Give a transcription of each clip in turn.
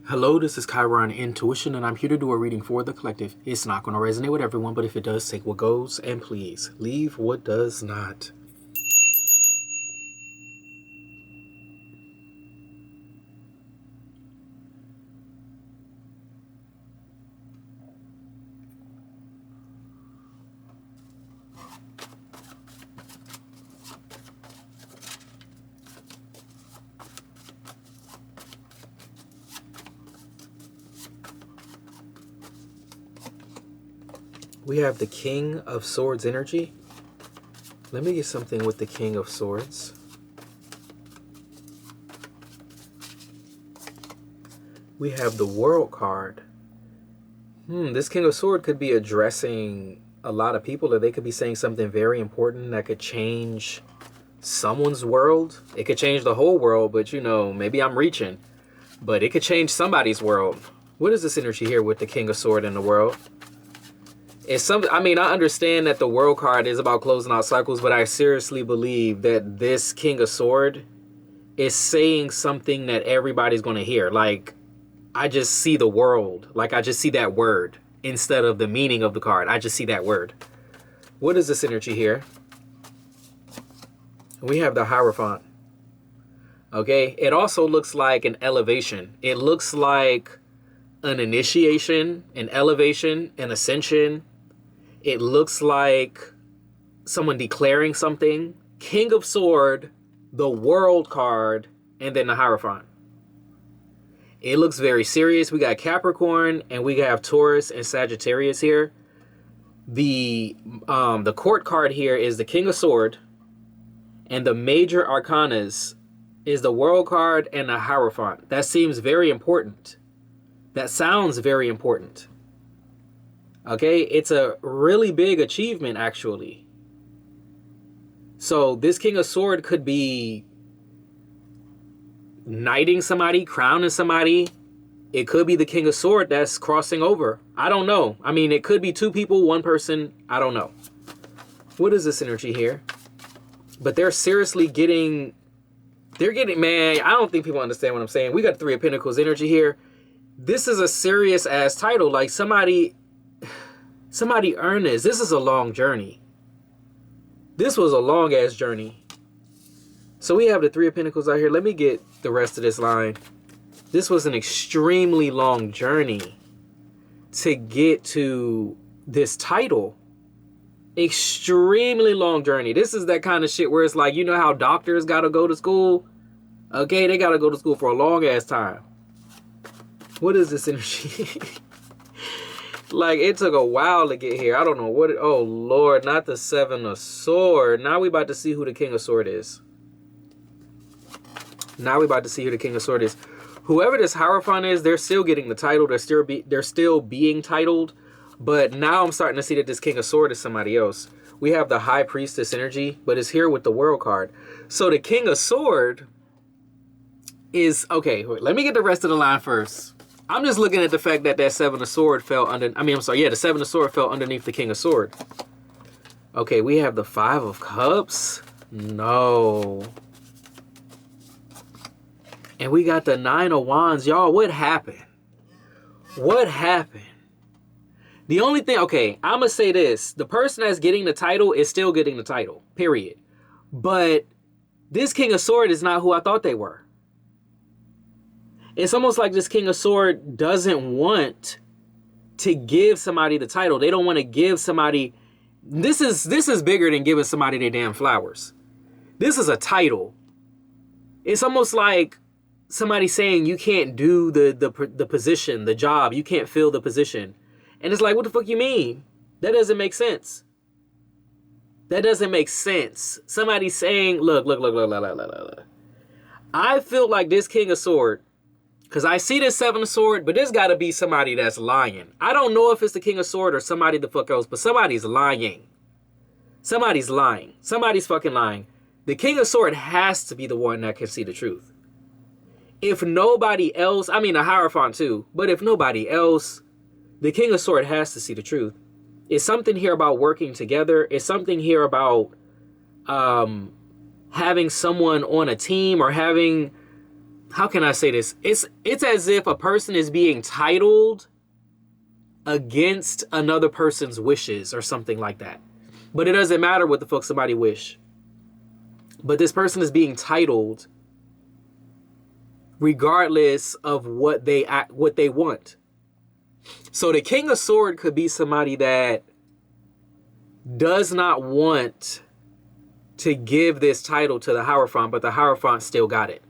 Hello, this is Chiron Intuition, and I'm here to do a reading for the collective. It's not going to resonate with everyone, but if it does, take what goes, and please, leave what does not. We have the King of Swords energy. Let me get something with the King of Swords. We have the World card. This King of Swords could be addressing a lot of people, or they could be saying something very important that could change someone's world. It could change the whole world, but you know, maybe I'm reaching. But it could change somebody's world. What is this energy here with the King of Swords in the world? It's something, I mean, I understand that the World card is about closing out cycles, but I seriously believe that this King of Swords is saying something that everybody's going to hear. Like, I just see the world. Like, I just see that word instead of the meaning of the card. I just see that word. What is this energy here? We have the Hierophant. Okay, it also looks like an elevation. It looks like an initiation, an elevation, an ascension. It looks like someone declaring something. King of Sword, the World card, and then the Hierophant. It looks very serious. We got Capricorn, and we have Taurus and Sagittarius here. The Court card here is the King of Sword, and the major arcanas is the World card and the Hierophant. That seems very important. That sounds very important. Okay, it's a really big achievement, actually. So this King of Swords could be knighting somebody, crowning somebody. It could be the King of Swords that's crossing over. I don't know. I mean, it could be two people, one person. I don't know. What is this energy here? But they're seriously getting... man, I don't think people understand what I'm saying. We got Three of Pentacles energy here. This is a serious ass title. Like somebody earned this. This is a long journey. This was a long ass journey. So we have the Three of Pentacles out here. Let me get the rest of this line. This was an extremely long journey to get to this title. Extremely long journey. This is that kind of shit where it's like, you know how doctors got to go to school? Okay, they got to go to school for a long ass time. What is this energy? Like, it took a while to get here. I don't know what it... Oh, Lord, not the Seven of Swords. Now we about to see who the King of Swords is. Now we about to see who the King of Swords is. Whoever this Hierophant is, they're still getting the title. They're still being titled. But now I'm starting to see that this King of Swords is somebody else. We have the High Priestess energy, but it's here with the World card. So the King of Swords is... Okay, wait, let me get the rest of the line first. I'm just looking at the fact that Seven of Swords fell under... the Seven of Swords fell underneath the King of Swords. Okay, we have the Five of Cups. No. And we got the Nine of Wands. Y'all, what happened? What happened? The only thing... Okay, I'm going to say this. The person that's getting the title is still getting the title. Period. But this King of Swords is not who I thought they were. It's almost like this King of Swords doesn't want to give somebody the title. They don't want to give somebody... This is bigger than giving somebody their damn flowers. This is a title. It's almost like somebody saying you can't do the position, the job. You can't fill the position. And it's like, what the fuck you mean? That doesn't make sense. That doesn't make sense. Somebody saying, look. I feel like this King of Swords... Because I see this Seven of Swords, but there's got to be somebody that's lying. I don't know if it's the King of Swords or somebody the fuck else, but somebody's lying. Somebody's lying. Somebody's fucking lying. The King of Swords has to be the one that can see the truth. If nobody else, I mean a Hierophant too, but if nobody else, the King of Swords has to see the truth. It's something here about working together. It's something here about having someone on a team or having how can I say this? It's as if a person is being titled against another person's wishes or something like that. But it doesn't matter what the fuck somebody wish. But this person is being titled regardless of what they want. So the King of Swords could be somebody that does not want to give this title to the Hierophant, but the Hierophant still got it.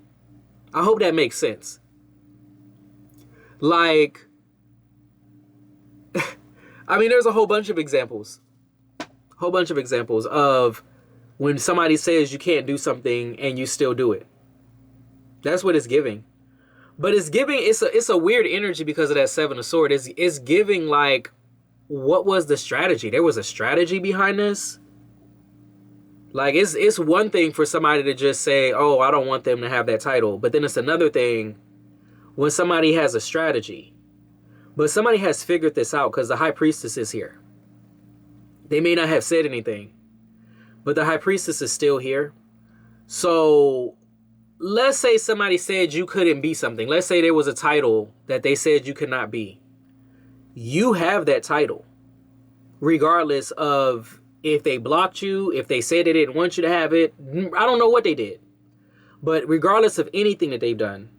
I hope that makes sense. Like, I mean, there's a whole bunch of examples. Of when somebody says you can't do something and you still do it. That's what it's giving. But it's a weird energy because of that Seven of Swords. It's giving like, what was the strategy? There was a strategy behind this. Like, it's one thing for somebody to just say, oh, I don't want them to have that title. But then it's another thing when somebody has a strategy. But somebody has figured this out because the High Priestess is here. They may not have said anything, but the High Priestess is still here. So let's say somebody said you couldn't be something. Let's say there was a title that they said you could not be. You have that title, regardless of if they blocked you, if they said they didn't want you to have it. I don't know what they did. But regardless of anything that they've done,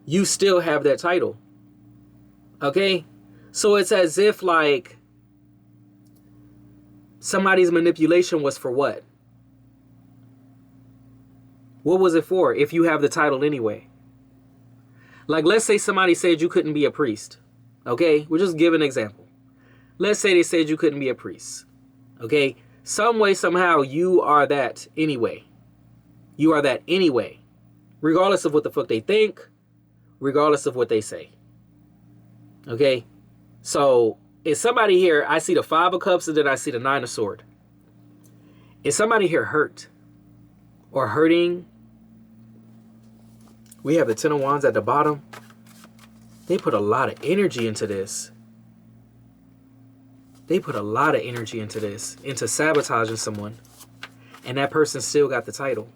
you still have that title. Okay? So it's as if like somebody's manipulation was for what? What was it for if you have the title anyway? Like, let's say somebody said you couldn't be a priest. Okay? We'll just give an example. Let's say they said you couldn't be a priest. Okay? Some way, somehow, you are that anyway. You are that anyway. Regardless of what the fuck they think. Regardless of what they say. Okay? So, is somebody here, I see the Five of Cups and then I see the Nine of Swords. Is somebody here hurt? Or hurting? We have the Ten of Wands at the bottom. They put a lot of energy into this. They put a lot of energy into this. Into sabotaging someone. And that person still got the title.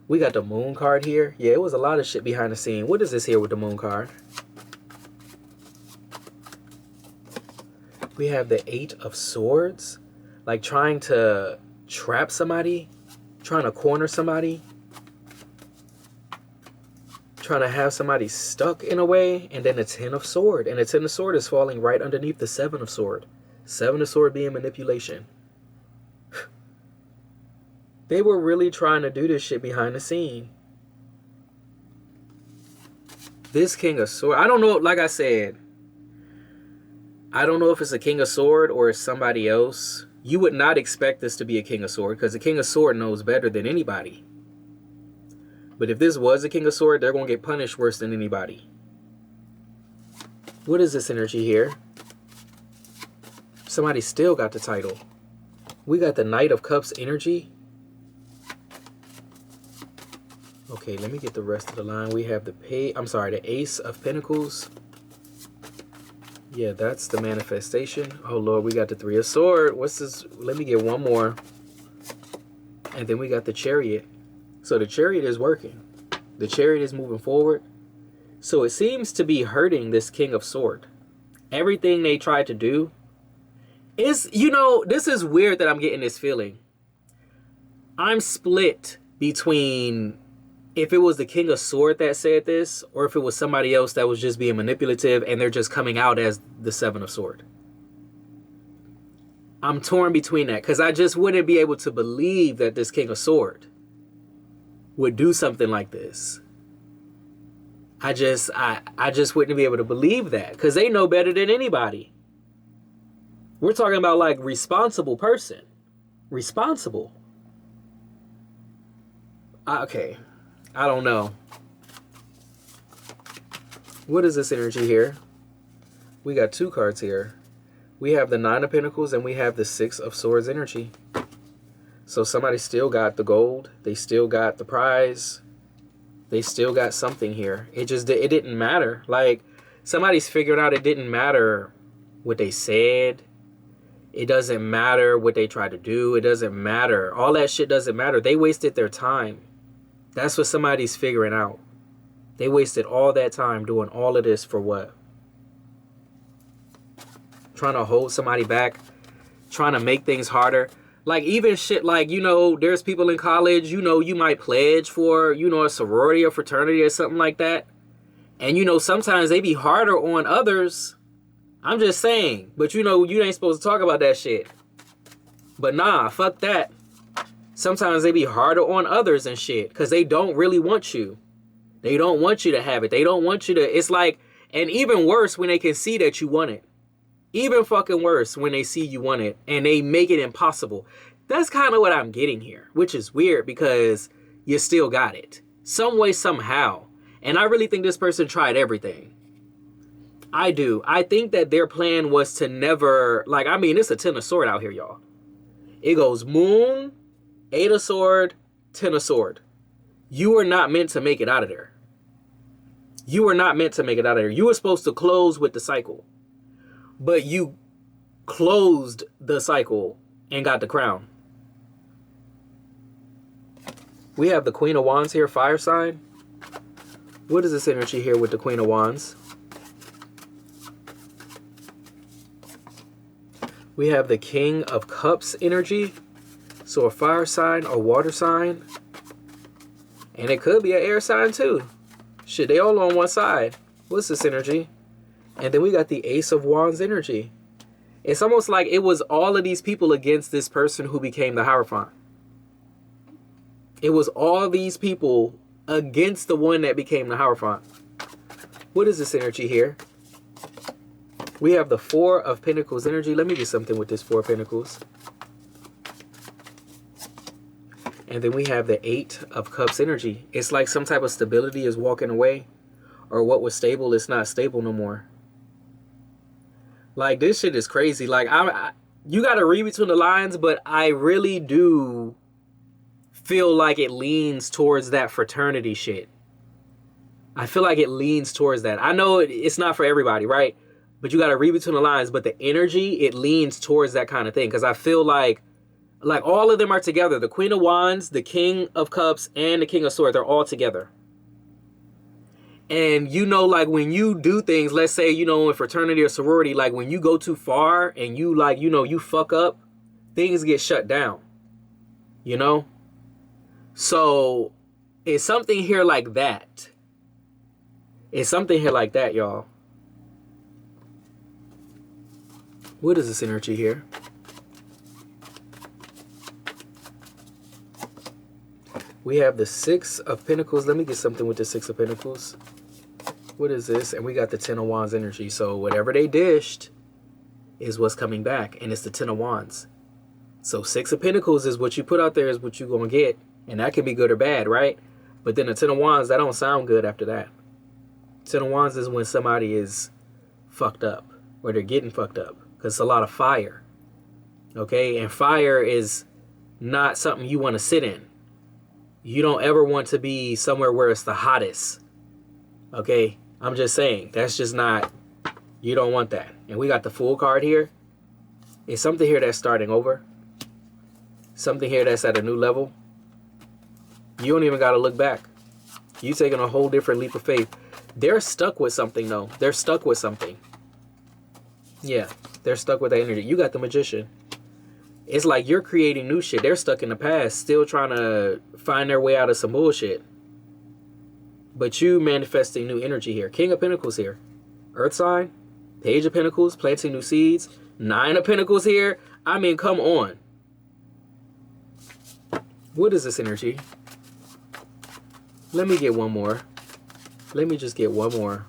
We got the Moon card here. Yeah, it was a lot of shit behind the scene. What is this here with the Moon card? We have the Eight of Swords. Like trying to trap somebody. Trying to corner somebody. Trying to have somebody stuck in a way. And then the Ten of Swords. And the Ten of Swords is falling right underneath the Seven of Swords. Seven of Swords being manipulation. They were really trying to do this shit behind the scene. This King of Swords. I don't know, like I said. I don't know if it's a King of Swords or it's somebody else. You would not expect this to be a King of Swords because the King of Swords knows better than anybody. But if this was a King of Swords, they're going to get punished worse than anybody. What is this energy here? Somebody still got the title. We got the Knight of Cups energy. Okay, let me get the rest of the line. We have the the Ace of Pentacles. Yeah, that's the manifestation. Oh, Lord, we got the Three of Swords. What's this? Let me get one more. And then we got the Chariot. So the Chariot is working. The Chariot is moving forward. So it seems to be hurting this King of Swords. Everything they tried to do is, this is weird that I'm getting this feeling. I'm split between if it was the King of Swords that said this, or if it was somebody else that was just being manipulative and they're just coming out as the Seven of Swords. I'm torn between that because I just wouldn't be able to believe that this King of Swords would do something like this. I just wouldn't be able to believe that because they know better than anybody. We're talking about like responsible person. Responsible. Okay. I don't know. What is this energy here? We got two cards here. We have the Nine of Pentacles and we have the Six of Swords energy. So somebody still got the gold. They still got the prize. They still got something here. It didn't matter. Like, somebody's figured out it didn't matter what they said. It doesn't matter what they tried to do. It doesn't matter. All that shit doesn't matter. They wasted their time. That's what somebody's figuring out. They wasted all that time doing all of this for what? Trying to hold somebody back, trying to make things harder. Like even shit like, you know, there's people in college, you know, you might pledge for, you know, a sorority or fraternity or something like that. And, you know, sometimes they be harder on others. I'm just saying. But, you know, you ain't supposed to talk about that shit. But nah, fuck that. Sometimes they be harder on others and shit because they don't really want you. They don't want you to have it. They don't want you to. It's like, and even worse when they can see that you want it. Even fucking worse when they see you want it and they make it impossible. That's kind of what I'm getting here, which is weird because you still got it. Some way, somehow. And I really think this person tried everything. I do. I think that their plan was to never, like, I mean, it's a 10 of sword out here, y'all. It goes moon, 8 of sword, 10 of sword. You were not meant to make it out of there. You were not meant to make it out of there. You were supposed to close with the cycle. But you closed the cycle and got the crown. We have the Queen of Wands here, fire sign. What is this energy here with the Queen of Wands? We have the King of Cups energy. So a fire sign, a water sign. And it could be an air sign too. Shit, they all on one side. What's this energy? And then we got the Ace of Wands energy. It's almost like it was all of these people against this person who became the Hierophant. It was all these people against the one that became the Hierophant. What is this energy here? We have the 4 of Pentacles energy. Let me get something with this 4 of Pentacles. And then we have the 8 of Cups energy. It's like some type of stability is walking away. Or what was stable is not stable no more. Like, this shit is crazy. Like, you got to read between the lines, but I really do feel like it leans towards that fraternity shit. I feel like it leans towards that. I know it's not for everybody, right? But you got to read between the lines. But the energy, it leans towards that kind of thing. Because I feel like all of them are together. The Queen of Wands, the King of Cups, and the King of Swords, they're all together. And, you know, like when you do things, let's say, you know, in fraternity or sorority, like when you go too far and you like, you know, you fuck up, things get shut down, you know? So it's something here like that. It's something here like that, y'all. What is this energy here? We have the 6 of Pentacles. Let me get something with the 6 of Pentacles. What is this? And we got the 10 of Wands energy. So whatever they dished is what's coming back. And it's the 10 of Wands. So 6 of Pentacles is what you put out there is what you're going to get. And that can be good or bad, right? But then the 10 of Wands, that don't sound good after that. 10 of Wands is when somebody is fucked up. Or they're getting fucked up. Because it's a lot of fire. Okay? And fire is not something you want to sit in. You don't ever want to be somewhere where it's the hottest. Okay? I'm just saying. That's just not... You don't want that. And we got the Fool card here. It's something here that's starting over. Something here that's at a new level. You don't even got to look back. You taking a whole different leap of faith. They're stuck with something, though. They're stuck with something. Yeah. They're stuck with that energy. You got the Magician. It's like you're creating new shit. They're stuck in the past, still trying to find their way out of some bullshit. But you manifesting new energy here. King of Pentacles here. Earth sign. Page of Pentacles. Planting new seeds. 9 of Pentacles here. I mean, come on. What is this energy? Let me get one more. Let me just get one more.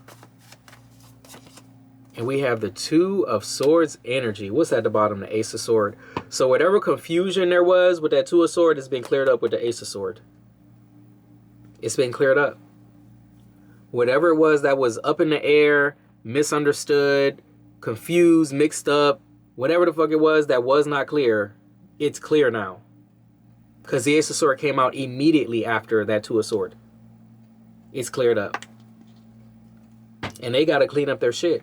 And we have the 2 of Swords energy. What's at the bottom? The Ace of Sword. So whatever confusion there was with that 2 of Sword has been cleared up with the Ace of Sword. It's been cleared up. Whatever it was that was up in the air, misunderstood, confused, mixed up, whatever the fuck it was that was not clear, it's clear now. Because the Ace of Sword came out immediately after that 2 of Sword. It's cleared up. And they got to clean up their shit.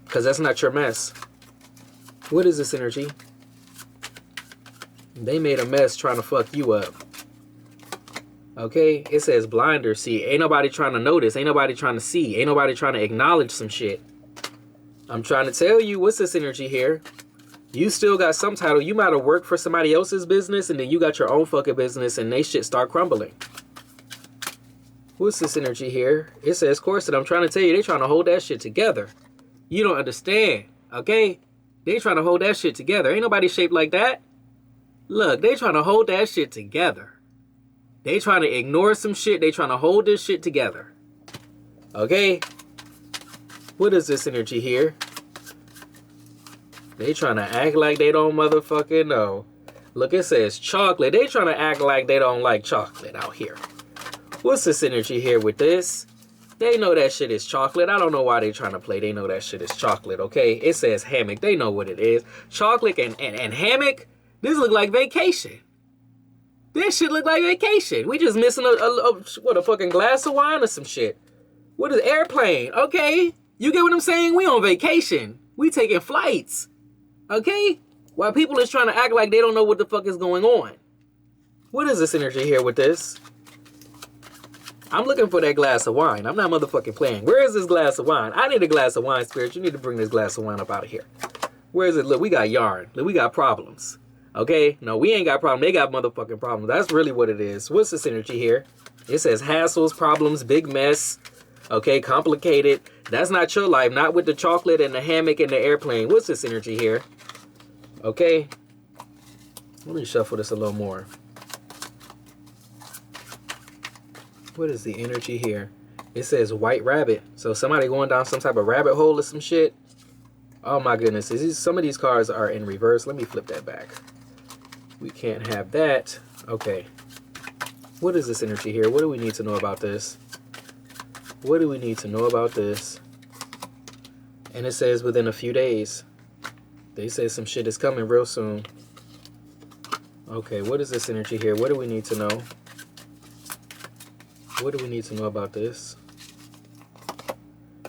Because that's not your mess. What is this energy? They made a mess trying to fuck you up. Okay, it says blinder. See, ain't nobody trying to notice. Ain't nobody trying to see. Ain't nobody trying to acknowledge some shit. I'm trying to tell you, what's this energy here? You still got some title. You might have worked for somebody else's business and then you got your own fucking business and they shit start crumbling. What's this energy here? It says corset. I'm trying to tell you, they trying to hold that shit together. You don't understand, okay? They trying to hold that shit together. Ain't nobody shaped like that. Look, they trying to hold that shit together. They trying to ignore some shit. They trying to hold this shit together. Okay? What is this energy here? They trying to act like they don't motherfucking know. Look, it says chocolate. They trying to act like they don't like chocolate out here. What's this energy here with this? They know that shit is chocolate. I don't know why they trying to play. They know that shit is chocolate, okay? It says hammock. They know what it is. Chocolate and hammock. This look like vacation. This shit look like vacation. We just missing a fucking glass of wine or some shit. What is airplane? Okay? You get what I'm saying? We on vacation. We taking flights. Okay? While people is trying to act like they don't know what the fuck is going on. What is this energy here with this? I'm looking for that glass of wine. I'm not motherfucking playing. Where is this glass of wine? I need a glass of wine, Spirit. You need to bring this glass of wine up out of here. Where is it? Look, we got yarn. Look, we got problems. Okay? No, we ain't got problems. They got motherfucking problems. That's really what it is. What's this energy here? It says hassles, problems, big mess. Okay, complicated. That's not your life. Not with the chocolate and the hammock and the airplane. What's this energy here? Okay. Let me shuffle this a little more. What is the energy here? It says white rabbit. So somebody going down some type of rabbit hole or some shit. Oh my goodness. Some of these cards are in reverse. Let me flip that back. We can't have that. Okay. What is this energy here? What do we need to know about this? What do we need to know about this? And it says within a few days. They say some shit is coming real soon. Okay, what is this energy here? What do we need to know? What do we need to know about this?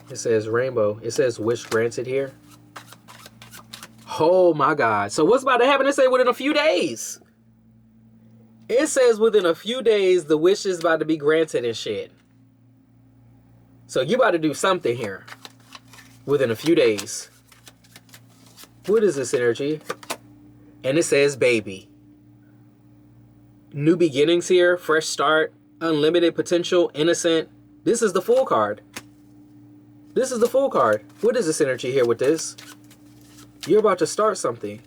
It says rainbow. It says wish granted here. Oh my God. So what's about to happen? It say within a few days. It says within a few days the wish is about to be granted and shit. So you about to do something here within a few days. What is this energy? And it says baby. New beginnings here, fresh start, unlimited potential, innocent. This is the Fool card. This is the Fool card. What is this energy here with this? You're about to start something.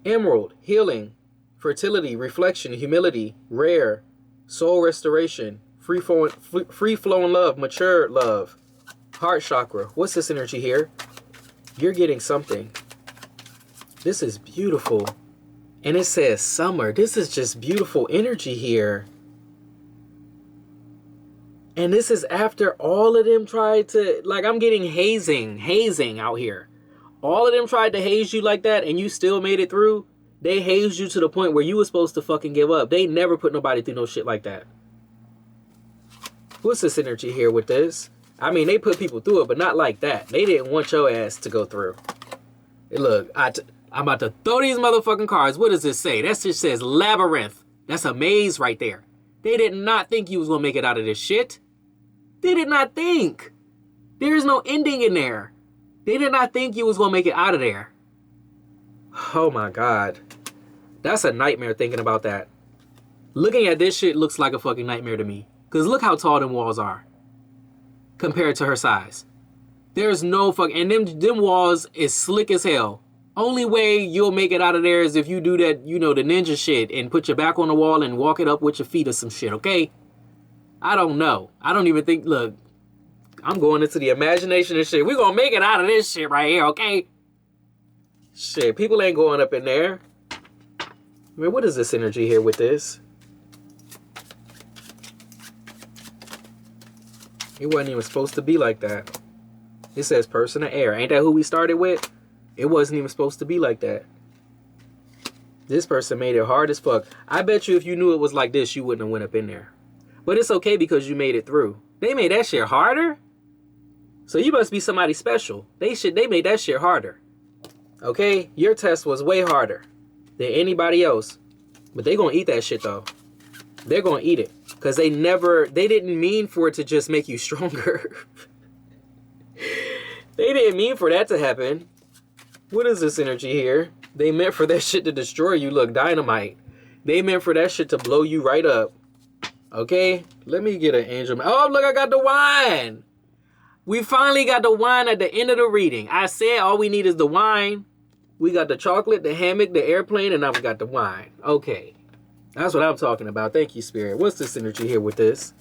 Emerald, healing, fertility, reflection, humility, rare, soul restoration, free-flowing love, mature love, heart chakra. What's this energy here? You're getting something. This is beautiful. And it says summer. This is just beautiful energy here. And this is after all of them tried to, like, I'm getting hazing out here. All of them tried to haze you like that and you still made it through. They hazed you to the point where you were supposed to fucking give up. They never put nobody through no shit like that. What's this energy here with this? I mean, they put people through it, but not like that. They didn't want your ass to go through. Hey, look, I'm about to throw these motherfucking cards. What does this say? That just says labyrinth. That's a maze right there. They did not think you was going to make it out of this shit. They did not think. There is no ending in there. They did not think you was going to make it out of there. Oh my God. That's a nightmare thinking about that. Looking at this shit looks like a fucking nightmare to me. Because look how tall them walls are. Compared to her size. There's no fuck. And them walls is slick as hell. Only way you'll make it out of there is if you do that, you know, the ninja shit and put your back on the wall and walk it up with your feet or some shit, okay? I don't know. I don't even think, look, I'm going into the imagination and shit. We're going to make it out of this shit right here, okay? Shit, people ain't going up in there. I mean, what is this energy here with this? It wasn't even supposed to be like that. It says person of air. Ain't that who we started with? It wasn't even supposed to be like that. This person made it hard as fuck. I bet you if you knew it was like this, you wouldn't have went up in there. But it's okay because you made it through. They made that shit harder? So you must be somebody special. They made that shit harder. Okay? Your test was way harder than anybody else. But they gonna eat that shit though. They're going to eat it. Because they didn't mean for it to just make you stronger. They didn't mean for that to happen. What is this energy here? They meant for that shit to destroy you. Look, dynamite. They meant for that shit to blow you right up. Okay? Let me get an angel. Oh, look, I got the wine. We finally got the wine at the end of the reading. I said all we need is the wine. We got the chocolate, the hammock, the airplane, and now we got the wine. Okay. That's what I'm talking about. Thank you, Spirit. What's this energy here with this?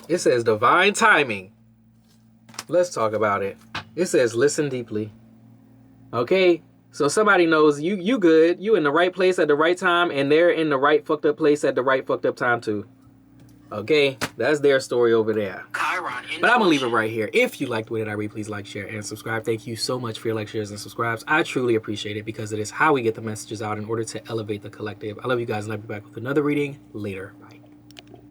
It says divine timing. Let's talk about it. It says listen deeply. Okay? So somebody knows you good. You in the right place at the right time, and they're in the right fucked up place at the right fucked up time too. Okay? That's their story over there. Chiron Intuition. But I'm going to leave it right here. If you liked what I read, please like, share, and subscribe. Thank you so much for your likes, shares, and subscribes. I truly appreciate it because it is how we get the messages out in order to elevate the collective. I love you guys, and I'll be back with another reading later. Bye.